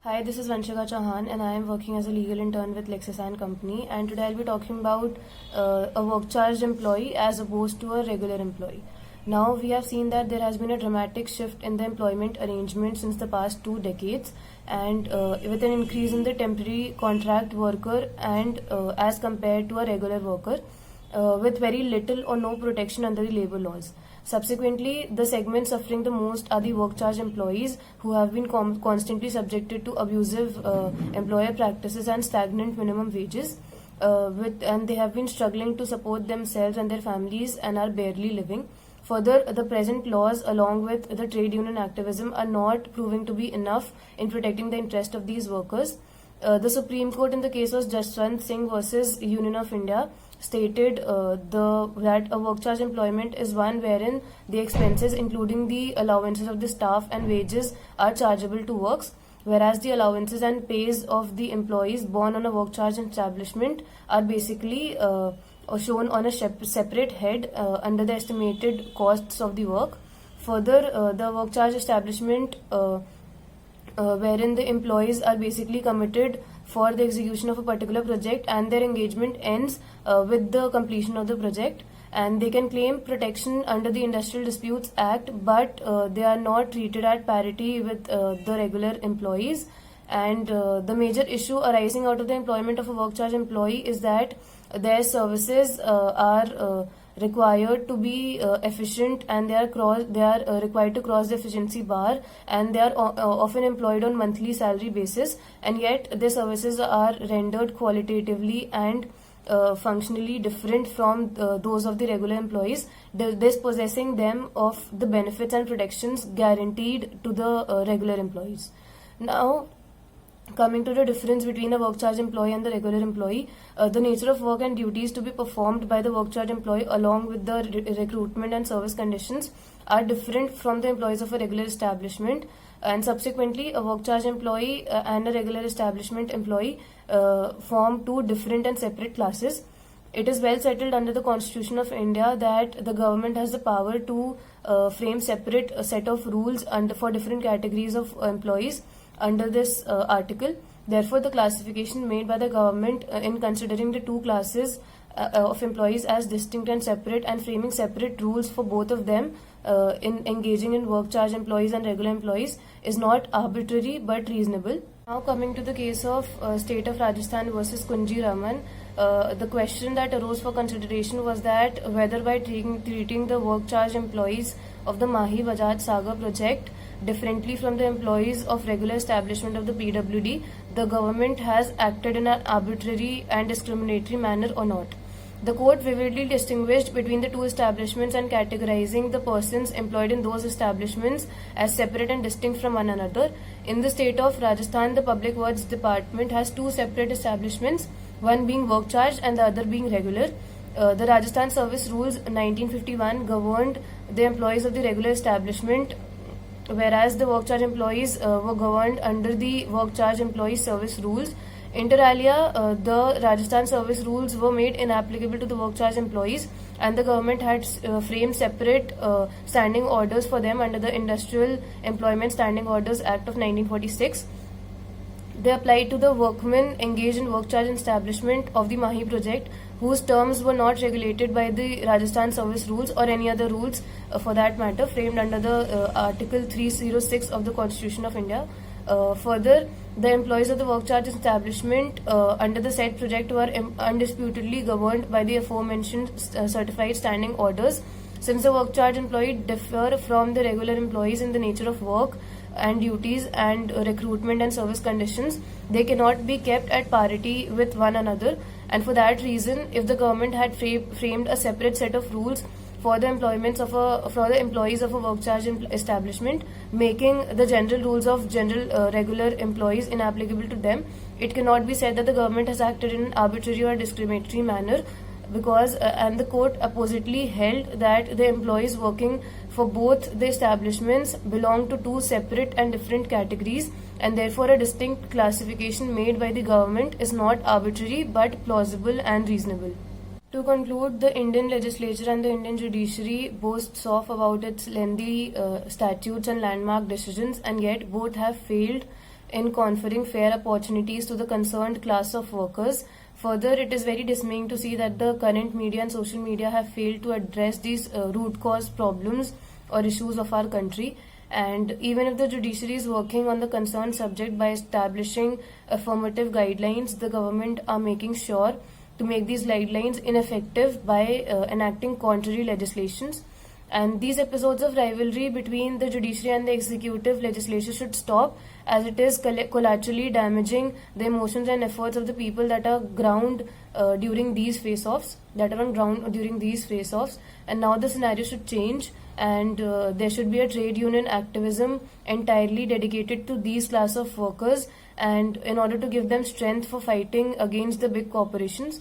Hi, this is Vanshika Chauhan and I am working as a legal intern with Lexis & Company, and today I'll be talking about a work charged employee as opposed to a regular employee. Now, we have seen that there has been a dramatic shift in the employment arrangement since the past 2 decades, and with an increase in the temporary contract worker and as compared to a regular worker, with very little or no protection under the labor laws. Subsequently, the segment suffering the most are the work charge employees who have been constantly subjected to abusive employer practices and stagnant minimum wages, and they have been struggling to support themselves and their families and are barely living. Further, the present laws, along with the trade union activism, are not proving to be enough in protecting the interest of these workers. The Supreme Court, in the case of Jaswant Singh versus Union of India, stated that a work charge employment is one wherein the expenses, including the allowances of the staff and wages, are chargeable to works, whereas the allowances and pays of the employees born on a work charge establishment are basically shown on a separate head under the estimated costs of the work. Further, the work charge establishment wherein the employees are basically committed for the execution of a particular project and their engagement ends with the completion of the project, and they can claim protection under the Industrial Disputes Act, but they are not treated at parity with the regular employees. And the major issue arising out of the employment of a work charge employee is that their services are required to be efficient, and they are required to cross the efficiency bar, and they are often employed on monthly salary basis, and yet their services are rendered qualitatively and functionally different from those of the regular employees, dispossessing them of the benefits and protections guaranteed to the regular employees. Now, coming to the difference between a work charge employee and the regular employee, the nature of work and duties to be performed by the work charge employee along with the recruitment and service conditions are different from the employees of a regular establishment, and subsequently a work charge employee and a regular establishment employee form two different and separate classes. It is well settled under the Constitution of India that the government has the power to frame separate set of rules for different categories of employees under this article. Therefore, the classification made by the government in considering the two classes of employees as distinct and separate, and framing separate rules for both of them in engaging in work charge employees and regular employees is not arbitrary but reasonable. Now, coming to the case of State of Rajasthan versus Kunji Raman, the question that arose for consideration was that whether by treating the work charge employees of the Mahi Bajaj Sagar project differently from the employees of regular establishment of the PWD, the government has acted in an arbitrary and discriminatory manner or not. The court vividly distinguished between the two establishments and categorizing the persons employed in those establishments as separate and distinct from one another. In the state of Rajasthan, the Public Works Department has two separate establishments, one being work charge and the other being regular. The Rajasthan Service Rules 1951 governed the employees of the regular establishment, whereas the work charge employees were governed under the Work Charge Employee Service Rules. Inter alia, the Rajasthan Service Rules were made inapplicable to the work charge employees, and the government had framed separate standing orders for them under the Industrial Employment Standing Orders Act of 1946. They applied to the workmen engaged in work charge establishment of the Mahi project, whose terms were not regulated by the Rajasthan Service Rules or any other rules for that matter framed under the Article 306 of the Constitution of India. Further, the employees of the work charge establishment under the said project were undisputedly governed by the aforementioned certified standing orders. Since the work charge employee differ from the regular employees in the nature of work and duties and recruitment and service conditions, they cannot be kept at parity with one another, and for that reason, if the government had framed a separate set of rules for the employments of for the employees of a work charge establishment, making the general rules of general regular employees inapplicable to them, it cannot be said that the government has acted in an arbitrary or discriminatory manner, because and the court oppositely held that the employees working for both the establishments belong to two separate and different categories, and therefore a distinct classification made by the government is not arbitrary but plausible and reasonable. To conclude, the Indian legislature and the Indian judiciary boasts of about its lengthy statutes and landmark decisions, and yet both have failed in conferring fair opportunities to the concerned class of workers. Further, it is very dismaying to see that the current media and social media have failed to address these root cause problems or issues of our country. And even if the judiciary is working on the concerned subject by establishing affirmative guidelines, the government are making sure to make these guidelines ineffective by enacting contrary legislations. And these episodes of rivalry between the judiciary and the executive legislature should stop, as it is collaterally damaging the emotions and efforts of the people that are during these face-offs, on ground during these face-offs. And now the scenario should change, and there should be a trade union activism entirely dedicated to these class of workers, and in order to give them strength for fighting against the big corporations.